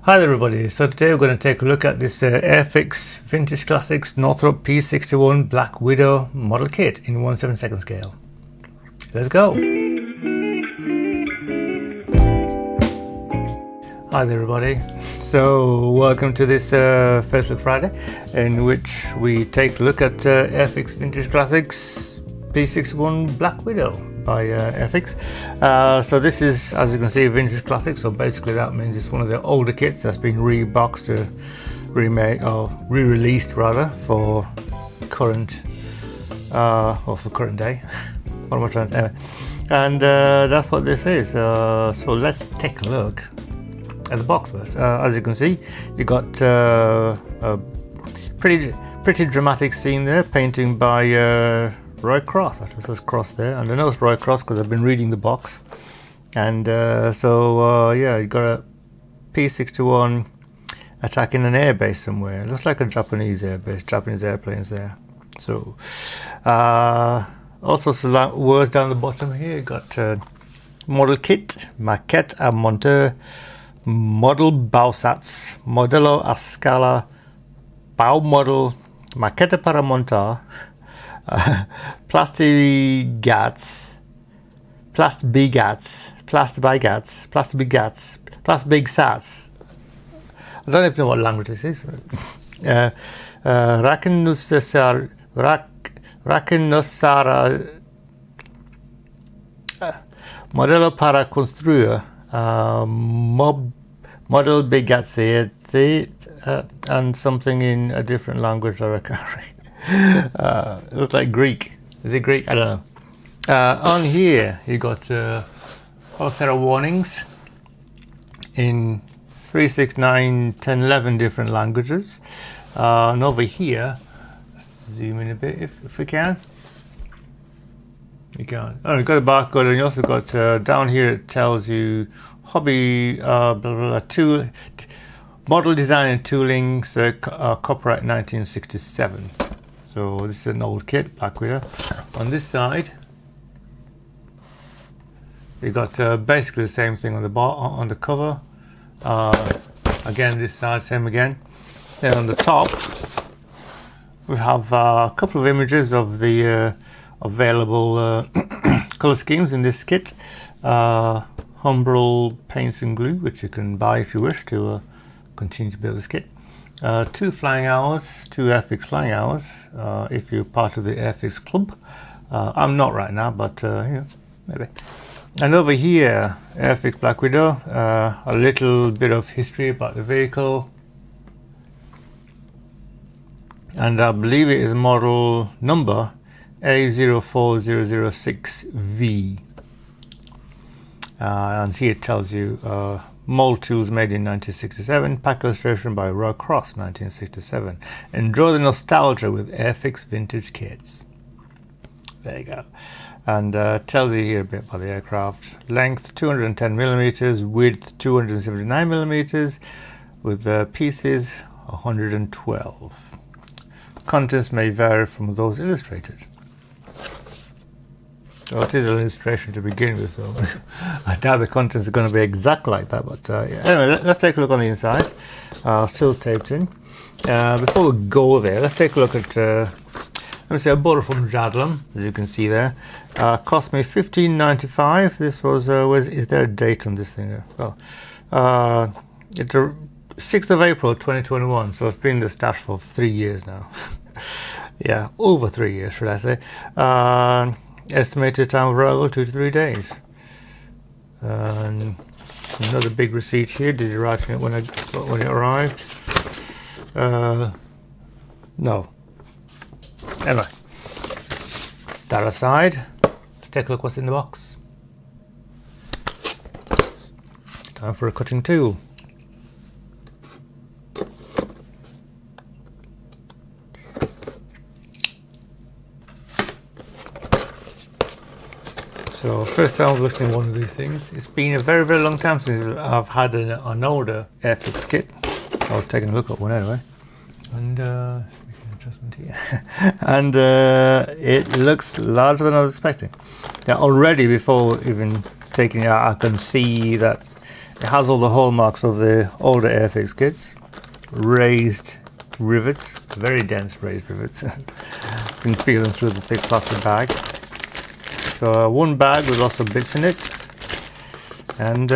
Hi there everybody, so today we're going to take a look at this Airfix Vintage Classics Northrop P-61 Black Widow model kit in 1/7 scale. Let's go! Hi there everybody, so welcome to this First Look Friday, in which we take a look at Airfix Vintage Classics P-61 Black Widow by Airfix. So this is, as you can see, vintage classic, so basically that means it's one of the older kits that's been reboxed or remade or re-released rather for current or for current day. What am I trying to say? And that's what this is. So let's take a look at the box first. As you can see, you got a pretty dramatic scene there, painting by Roy Cross. That says Cross there, and I know it's Roy Cross because I've been reading the box. And yeah, you got a P-61 attacking an airbase somewhere. It looks like a Japanese airbase, Japanese airplanes there. So also some words down the bottom here. You got model kit, maquette à monter, model Bausatz, modello a scala, Bau model, maquette para montar, Plastigats, Plastbigats, Plastbigsats. I don't even know what language this is. Rakenosara modello para construir, model Bigazzi, and something in a different language I can't read. It looks like Greek. Is it Greek? I don't know. On here you got a whole set of warnings in 3, 6, 9, 10, 11 different languages. And over here, let's zoom in a bit if we can. You can. Oh, you've got a barcode, and you also got down here it tells you hobby blah, blah, blah, tool, model design and tooling, so copyright 1967. So this is an old kit, Black Widow. On this side, you got basically the same thing on the cover. Again, this side, same again. Then on the top, we have a couple of images of the available color schemes in this kit. Humbrol paints and glue, which you can buy if you wish to continue to build this kit. 2 flying hours, 2 Airfix flying hours, if you're part of the Airfix club. I'm not right now, but you know, maybe. And over here, Airfix Black Widow, a little bit of history about the vehicle. And I believe it is model number A04006V. And here it tells you mold tools made in 1967, pack illustration by Roy Cross 1967. Enjoy the nostalgia with Airfix vintage kits. There you go. And tells you here a bit about the aircraft. Length 210 millimeters, width 279 millimeters, with pieces 112. Contents may vary from those illustrated. Well, it is an illustration to begin with, so I doubt the contents are going to be exactly like that. But yeah. Anyway, let's take a look on the inside. Still taped in. Before we go there, let's take a look at. Let me say I bought it from Jadlam, as you can see there. Cost me $15.95. This was. Is there a date on this thing? Well, it's 6th of April 2021. So it's been in the stash for 3 years now. Yeah, over 3 years, should I say? Estimated time of arrival 2 to 3 days. And another big receipt here. Did you write it when it arrived? No. Anyway, that aside, let's take a look what's in the box. Time for a cutting tool. So first time I'm looking at one of these things. It's been a very, very long time since I've had an older Airfix kit. I was taking a look at one anyway. And adjustment here. And it looks larger than I was expecting. Now already, before even taking it out, I can see that It has all the hallmarks of the older Airfix kits. Raised rivets, very dense raised rivets. You can feel them through the thick plastic bag. So one bag with lots of bits in it, and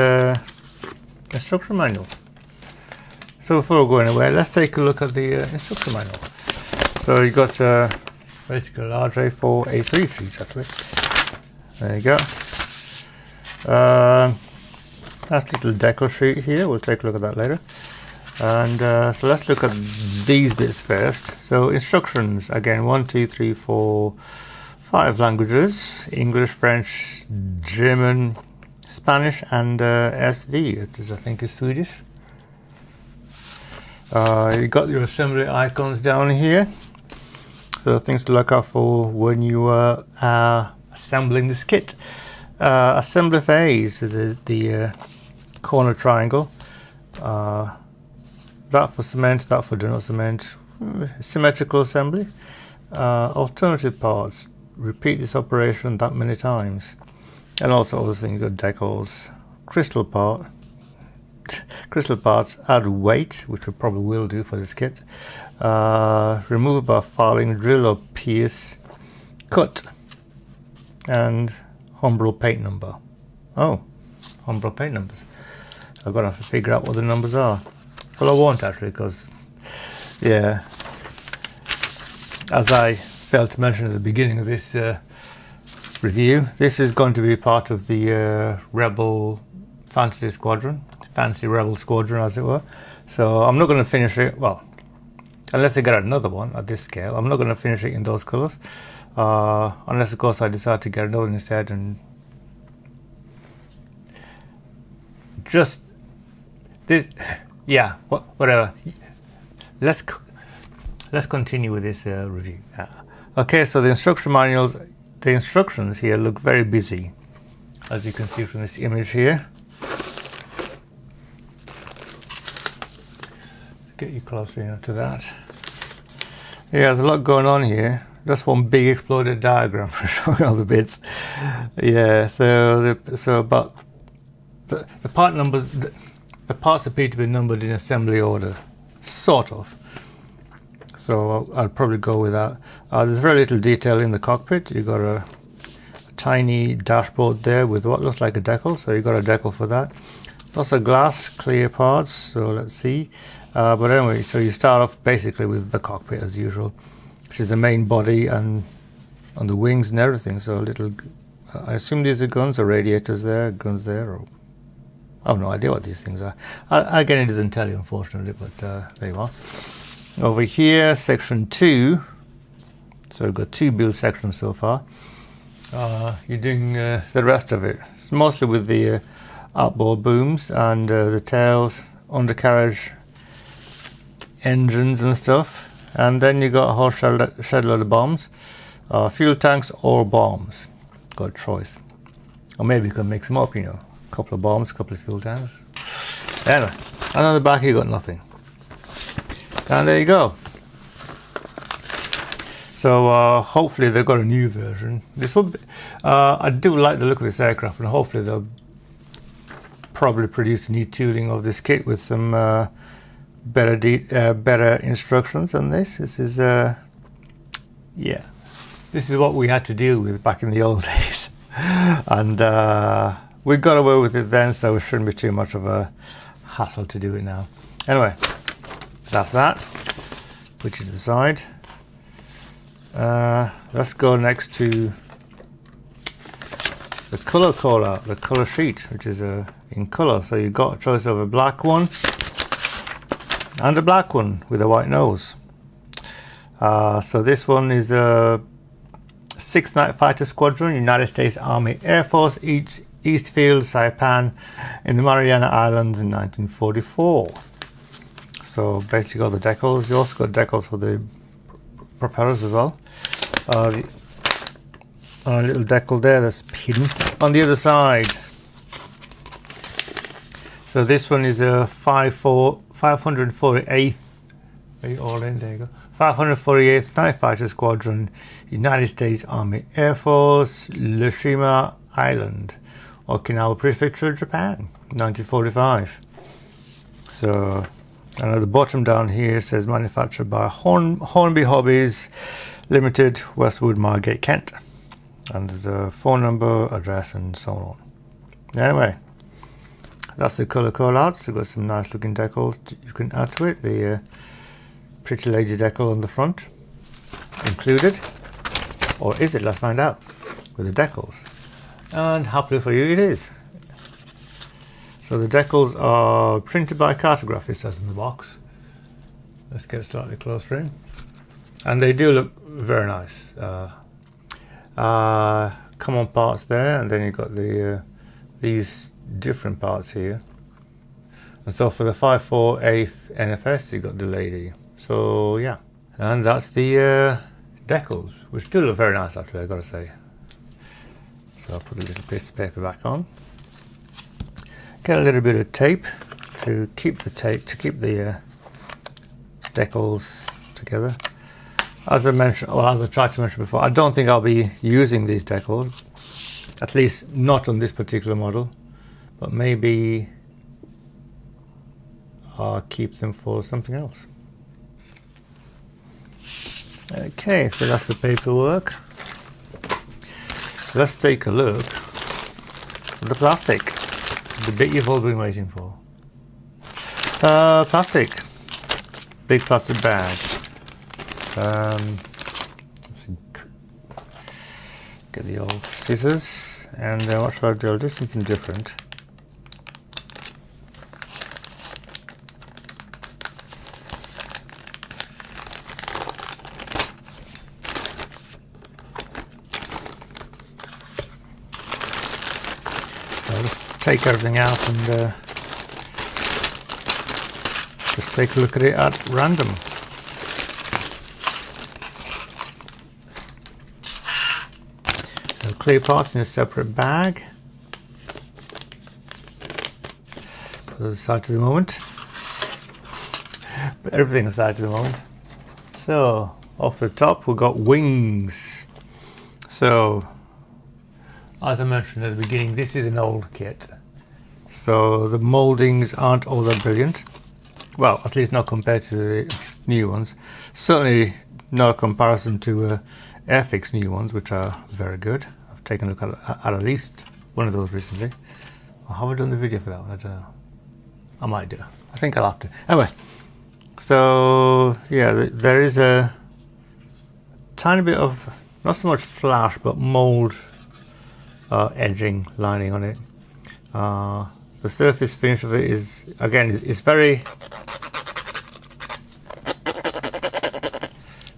instruction manual. So before we go anywhere, let's take a look at the instruction manual. So you got basically a large A4, A3 sheets actually. There you go. Nice little decal sheet here. We'll take a look at that later. And so let's look at these bits first. So instructions again: 1, 2, 3, 4, 5 languages: English, French, German, Spanish, and SV, which I think is Swedish. You got your assembly icons down here, so things to look out for when you are assembling this kit. Assembly phase: the corner triangle. That for cement, that for donut cement. Symmetrical assembly. Alternative parts: repeat this operation that many times. And also other things, got decals. Crystal parts add weight, which we probably will do for this kit. Remove by filing, drill or pierce, cut, and Humbrol paint number. Oh, Humbrol paint numbers. I'm gonna have to figure out what the numbers are. Well, I won't actually, because yeah, as I failed to mention at the beginning of this review, this is going to be part of the Rebel Fantasy Squadron, Fancy Rebel Squadron as it were. So I'm not going to finish it, well, unless I get another one at this scale. I'm not going to finish it in those colours, unless of course I decide to get another one instead. And just this, yeah, whatever. Let's continue with this review. Okay, so the instruction manuals, the instructions here look very busy, as you can see from this image here. Let's get you closer to that. Yeah, there's a lot going on here. Just one big exploded diagram for showing all the bits. Yeah, so about the part numbers, the parts appear to be numbered in assembly order, sort of. So I'll probably go with that. There's very little detail in the cockpit. You've got a tiny dashboard there with what looks like a decal, so you've got a decal for that. Lots of glass, clear parts, so let's see. But anyway, so you start off basically with the cockpit as usual, which is the main body and on the wings and everything. So a little, I assume these are guns or radiators there, guns there, or I have no idea what these things are. Again, it doesn't tell you, unfortunately, but there you are. Over here, section 2. So we've got 2 build sections so far. You're doing the rest of it. It's mostly with the outboard booms and the tails, undercarriage, engines and stuff. And then you got a whole shed load of bombs, fuel tanks or bombs. Got a choice. Or maybe you can mix them up, you know. A couple of bombs, a couple of fuel tanks. Anyway, and on the back you got nothing. And there you go. So hopefully they've got a new version. This will be, I do like the look of this aircraft, and hopefully they'll probably produce new tooling of this kit with some better instructions than this. This is yeah, this is what we had to deal with back in the old days, and we got away with it then, so it shouldn't be too much of a hassle to do it now. Anyway, that's that. Put it to the side. Let's go next to the color callout, the color sheet, which is in color. So you've got a choice of a black one and a black one with a white nose. So this one is a 6th Night Fighter Squadron, United States Army Air Force, Eastfield, Saipan, in the Mariana Islands in 1944. So basically got the decals. You also got decals for the propellers as well. A little decal there that's hidden on the other side. So this one is a 548th, all in, there you go, 548th Night Fighter Squadron, United States Army Air Force, Lashima Island, Okinawa Prefecture, Japan, 1945. So, and at the bottom down here says manufactured by Hornby Hobbies Limited, Westwood, Margate, Kent. And there's a phone number, address, and so on. Anyway, that's the colour call-outs. We've got some nice looking decals you can add to it. The pretty lady decal on the front included. Or is it? Let's find out with the decals. And happily for you, it is. So the decals are printed by Cartograph, it says in the box. Let's get slightly closer in. And they do look very nice. Common parts there, and then you've got the these different parts here. And so for the 5/4/8 NFS, you've got the lady. So yeah, and that's the decals, which do look very nice actually, I've got to say. So I'll put a little piece of paper back on. Get a little bit of tape to keep the decals together. As I mentioned, or as I tried to mention before, I don't think I'll be using these decals, at least not on this particular model, but maybe I'll keep them for something else. Okay, so that's the paperwork. Let's take a look at the plastic, the bit you've all been waiting for. Plastic, big plastic bag. Get the old scissors, and what shall I do? I'll do something different. I'll just take everything out and just take a look at it at random. Clear parts in a separate bag. Put it aside to the moment. Put everything aside to the moment. So, off the top we've got wings. So, as I mentioned at the beginning, this is an old kit. So the mouldings aren't all that brilliant. Well, at least not compared to the new ones. Certainly not a comparison to Airfix new ones, which are very good. Taken a look at least one of those recently. Or have I done the video for that one? I don't know. I might do. I think I'll have to. Anyway, so yeah, there is a tiny bit of, not so much flash, but mold edging lining on it. The surface finish of it is, again, is very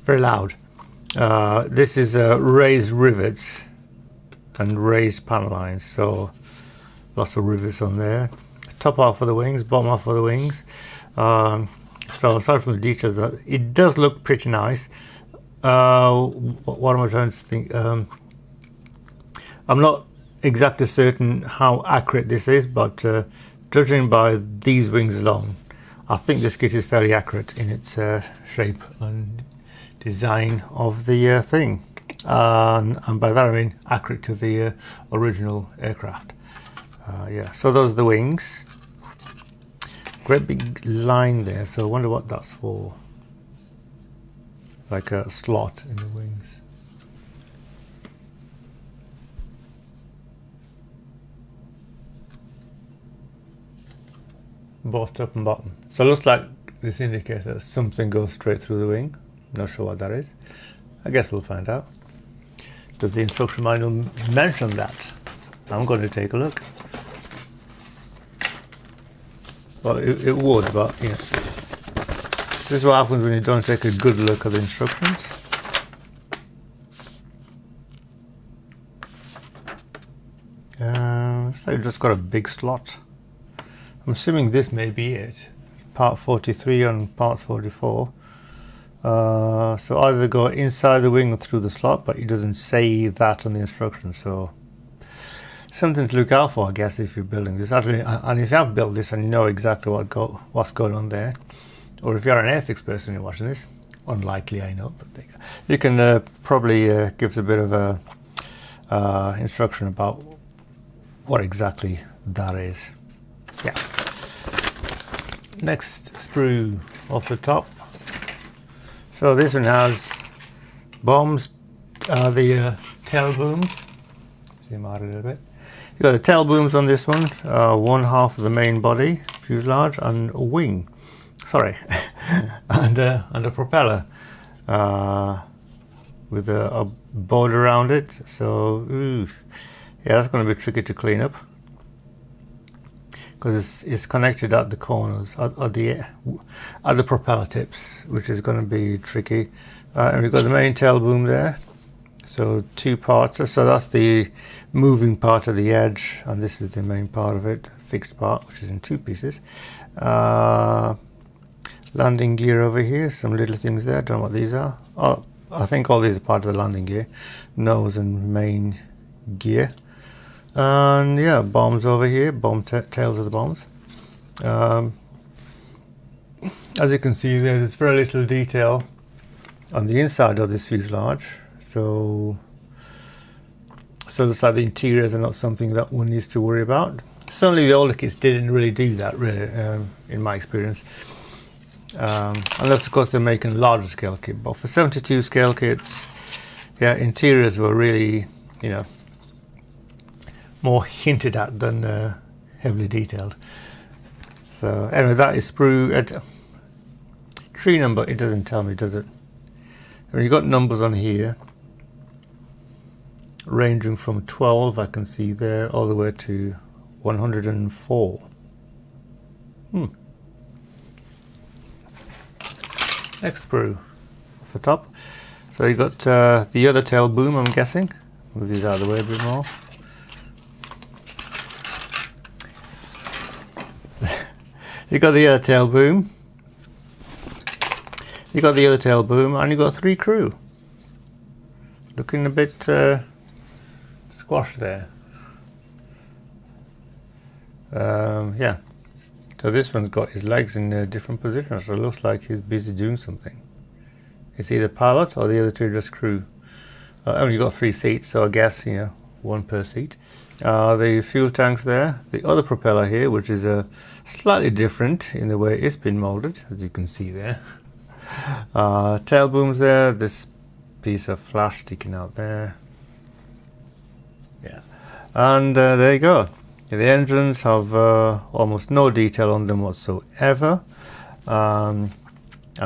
loud. This is raised rivets and raised panel lines, so lots of rivets on there. Top half of the wings, bottom half of the wings. So aside from the details, it does look pretty nice. What am I trying to think? I'm not exactly certain how accurate this is, but judging by these wings alone, I think this kit is fairly accurate in its shape and design of the thing. And by that I mean accurate to the original aircraft. Yeah, so those are the wings. Great big line there, so I wonder what that's for. Like a slot in the wings. Both top and bottom. So it looks like this indicates that something goes straight through the wing. Not sure what that is. I guess we'll find out. Does the instruction manual mention that? I'm going to take a look. Well, it would, but you know, this is what happens when you don't take a good look at the instructions. Looks like it's just got a big slot. I'm assuming this may be it. Part 43 and parts 44. So either go inside the wing or through the slot, but it doesn't say that on the instructions, so something to look out for, I guess, if you're building this. Actually, and if you have built this and you know exactly what's going on there, or if you're an Airfix person you're watching this, unlikely I know, but you can probably give us a bit of a instruction about what exactly that is. Yeah. Next sprue off the top. So this one has bombs, the tail booms. Zoom out a little bit. You've got the tail booms on this one, one half of the main body, fuselage, and a wing. Sorry, and a propeller with a board around it. So, yeah, that's going to be tricky to clean up because it's connected at the corners, at the propeller tips, which is going to be tricky. And we've got the main tail boom there. So two parts. So that's the moving part of the edge, and this is the main part of it, fixed part, which is in two pieces. Landing gear over here, some little things there, don't know what these are. Oh, I think all these are part of the landing gear. Nose and main gear. And yeah, bombs over here, tails of the bombs. As you can see there's very little detail on the inside of this fuselage. So looks like the interiors are not something that one needs to worry about. Certainly the older kits didn't really do that, really, in my experience. Unless of course they're making larger scale kit. But for 72 scale kits, yeah, interiors were really, you know, more hinted at than heavily detailed. So anyway, that is sprue at tree number. It doesn't tell me, does it? I mean, you've got numbers on here ranging from 12, I can see there, all the way to 104. Next sprue off the top. So you got the other tail boom, I'm guessing. Move these out of the way a bit more. You got the other tail boom. You got the other tail boom, and you got 3 crew. Looking a bit squashed there. Yeah. So this one's got his legs in different positions, so it looks like he's busy doing something. It's either pilot or the other 2 just crew. Only got 3 seats, so I guess, you know, 1 per seat. The fuel tanks there. The other propeller here, which is slightly different in the way it's been molded, as you can see there. Tail booms there. This piece of flash sticking out there. Yeah, and there you go. The engines have almost no detail on them whatsoever, and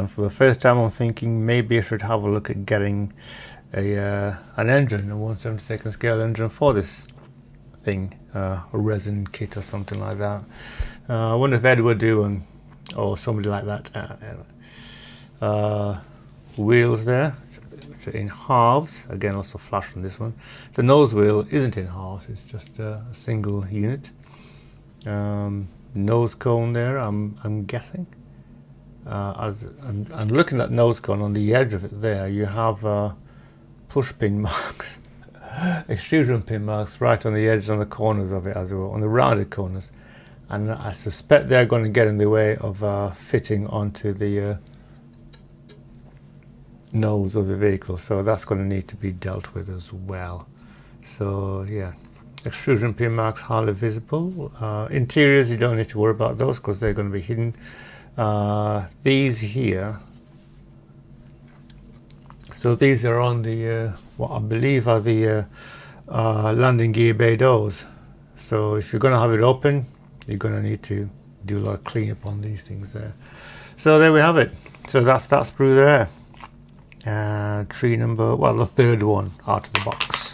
for the first time I'm thinking maybe I should have a look at getting an engine, a 1/72 scale engine for this thing, a resin kit or something like that. I wonder if Ed would do one, or somebody like that. Anyway. Wheels there, which are in halves, again also flash on this one. The nose wheel isn't in halves, it's just a single unit. Nose cone there, I'm guessing. As I'm looking at nose cone, on the edge of it there you have push pin marks, extrusion pin marks right on the edge, on the corners of it as well, on the rounded corners, and I suspect they're going to get in the way of fitting onto the nose of the vehicle, so that's going to need to be dealt with as well. So yeah, extrusion pin marks hardly visible. Interiors, you don't need to worry about those because they're going to be hidden. These here, so these are on the what I believe are the landing gear bay doors. So if you're going to have it open, you're going to need to do a lot of cleanup on these things there. So there we have it. So that's that sprue there. Tree number, well, the 3rd one out of the box.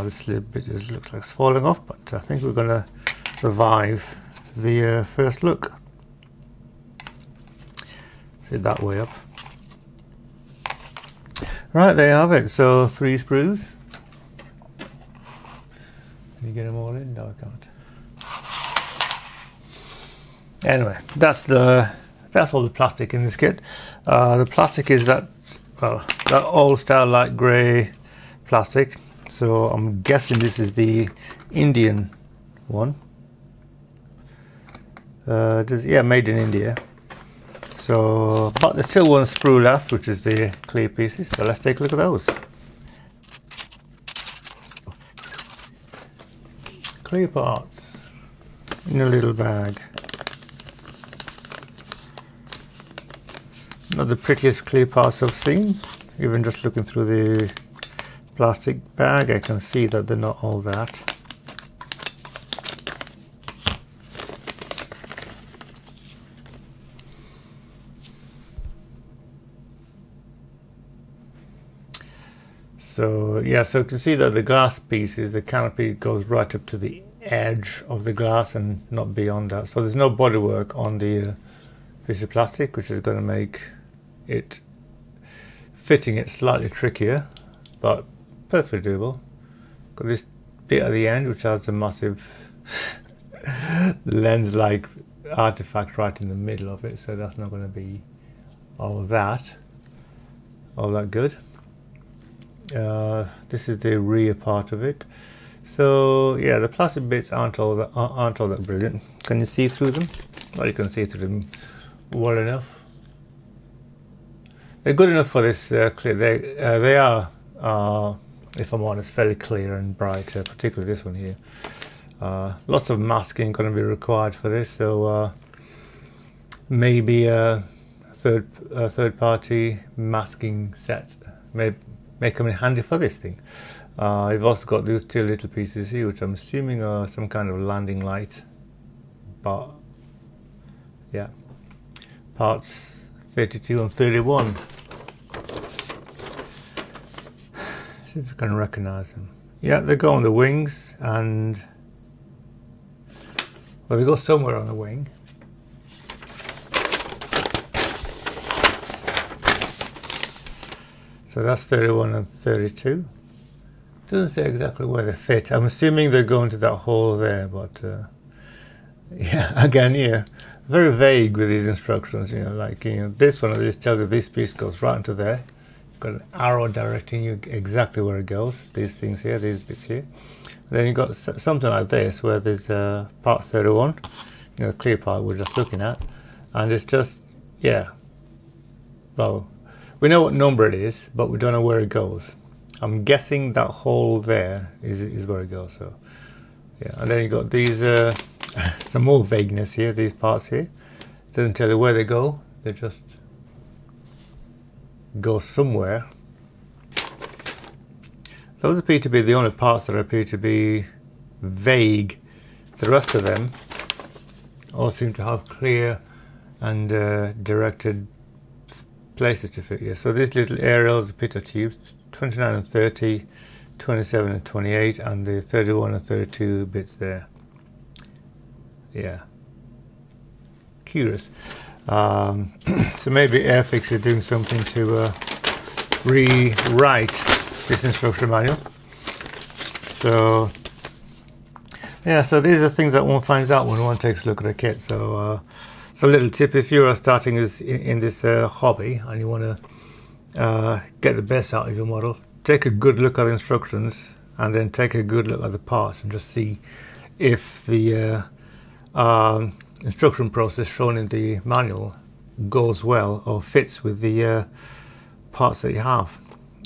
This little bit looks like it's falling off, but I think we're going to survive the first look. Sit that way up. Right, there you have it. So 3 sprues. Can you get them all in? No, I can't. Anyway, that's all the plastic in this kit. The plastic is that old style light grey plastic. So I'm guessing this is the Indian one. Yeah, made in India. So, but there's still 1 sprue left, which is the clear pieces. So let's take a look at those. clear parts in a little bag. Not the prettiest clear parts I've seen. Even just looking through the plastic bag, I can see that they're not all that. So yeah, so you can see that the glass pieces, the canopy goes right up to the edge of the glass and not beyond that. So there's no bodywork on the piece of plastic, which is going to make it fitting it slightly trickier, but perfectly doable. Got this bit at the end which has a massive lens-like artifact right in the middle of it, so that's not going to be all that good. This is the rear part of it. So yeah, the plastic bits aren't all that brilliant. Can you see through them? Well, you can see through them well enough. They're good enough for this clear. They are, if I'm honest, fairly clear and bright, particularly this one here. Lots of masking going to be required for this, so maybe a third-party masking set may come in handy for this thing. You've also got these two little pieces here, which I'm assuming are some kind of landing light. But yeah, parts 32 and 31. See if you can recognize them. Yeah, they go on the wings, and well, they go somewhere on the wing. So that's 31 and 32. Doesn't say exactly where they fit. I'm assuming they're going to that hole there, but yeah, again, yeah, very vague with these instructions. You know, like, you know, this one just tells you this piece goes right into there. You've got an arrow directing you exactly where it goes. These things here, these bits here. And then you've got something like this where there's part 31, you know, the clear part we're just looking at, and it's just, yeah, well, we know what number it is, but we don't know where it goes. I'm guessing that hole there is where it goes. So yeah, and then you got these some more vagueness here. These parts here doesn't tell you where they go. They just go somewhere. Those appear to be the only parts that appear to be vague. The rest of them all seem to have clear and directed places to fit here. So these little aerials, the pitot tubes, 29 and 30, 27 and 28, and the 31 and 32 bits there. Yeah, curious. So maybe Airfix is doing something to rewrite this instruction manual. So yeah, so these are things that one finds out when one takes a look at a kit. So so a little tip: if you are starting in this hobby and you want to get the best out of your model, take a good look at the instructions and then take a good look at the parts and just see if the instruction process shown in the manual goes well or fits with the parts that you have,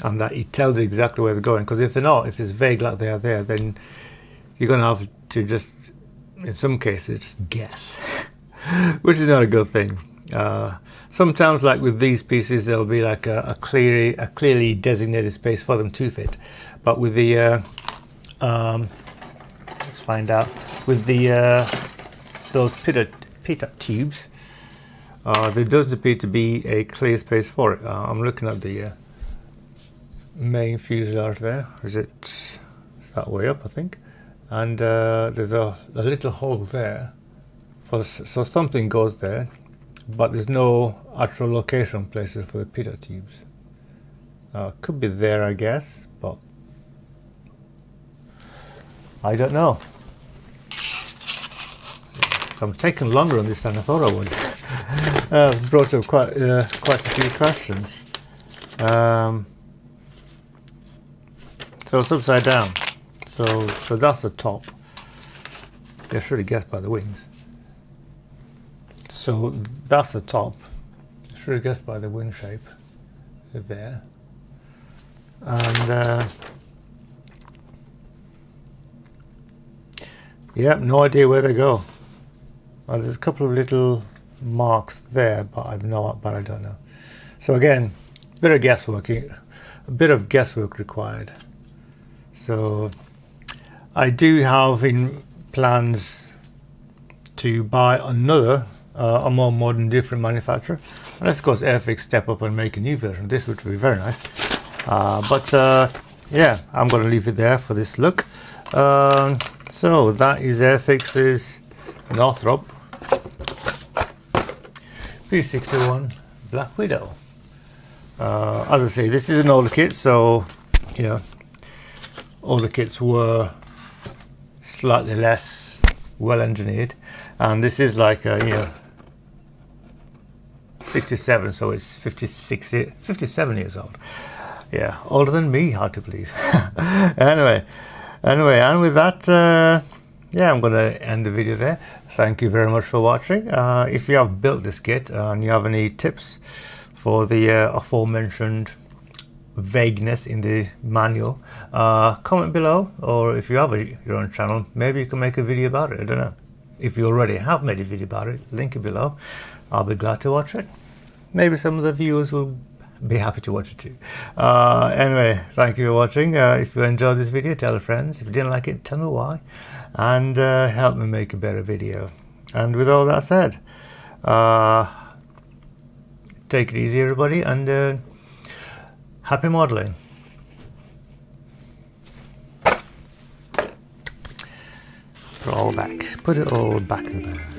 and that it tells you exactly where they're going. Because if they're not, if it's vague like they are there, then you're going to have to just, in some cases, just guess, which is not a good thing. Sometimes, like with these pieces, there'll be like a clearly designated space for them to fit. But with the let's find out, with the those pitot tubes, there doesn't appear to be a clear space for it. I'm looking at the main fuselage there. Is it that way up, I think? And there's a little hole there, so something goes there, but there's no actual location places for the pitot tubes. Could be there, I guess, but I don't know. So I'm taking longer on this than I thought I would. Brought up quite a few questions. So it's upside down. So that's the top. You should have guessed by the wings. So that's the top. Should have guessed by the wing shape there. And Yep, no idea where they go. Well, there's a couple of little marks there, but I don't know. So again, a bit of guesswork required. So I do have in plans to buy another, a more modern, different manufacturer. Unless, of course, Airfix step up and make a new version of this, which would be very nice. Yeah, I'm going to leave it there for this look. So that is Airfix's Northrop P61 Black Widow. As I say, this is an older kit, so you know, older kits were slightly less well engineered, and this is like a, you know, 67, so it's 57 years old. Yeah, older than me, hard to believe. anyway, and with that, yeah, I'm going to end the video there. Thank you very much for watching. If you have built this kit and you have any tips for the aforementioned vagueness in the manual, comment below, or if you have your own channel, maybe you can make a video about it. I don't know. If you already have made a video about it, link it below. I'll be glad to watch it. Maybe some of the viewers will be happy to watch it too. Anyway, thank you for watching. If you enjoyed this video, tell your friends. If you didn't like it, tell me why, and help me make a better video. And with all that said, take it easy, everybody, and happy modeling. Put it all back in the bag.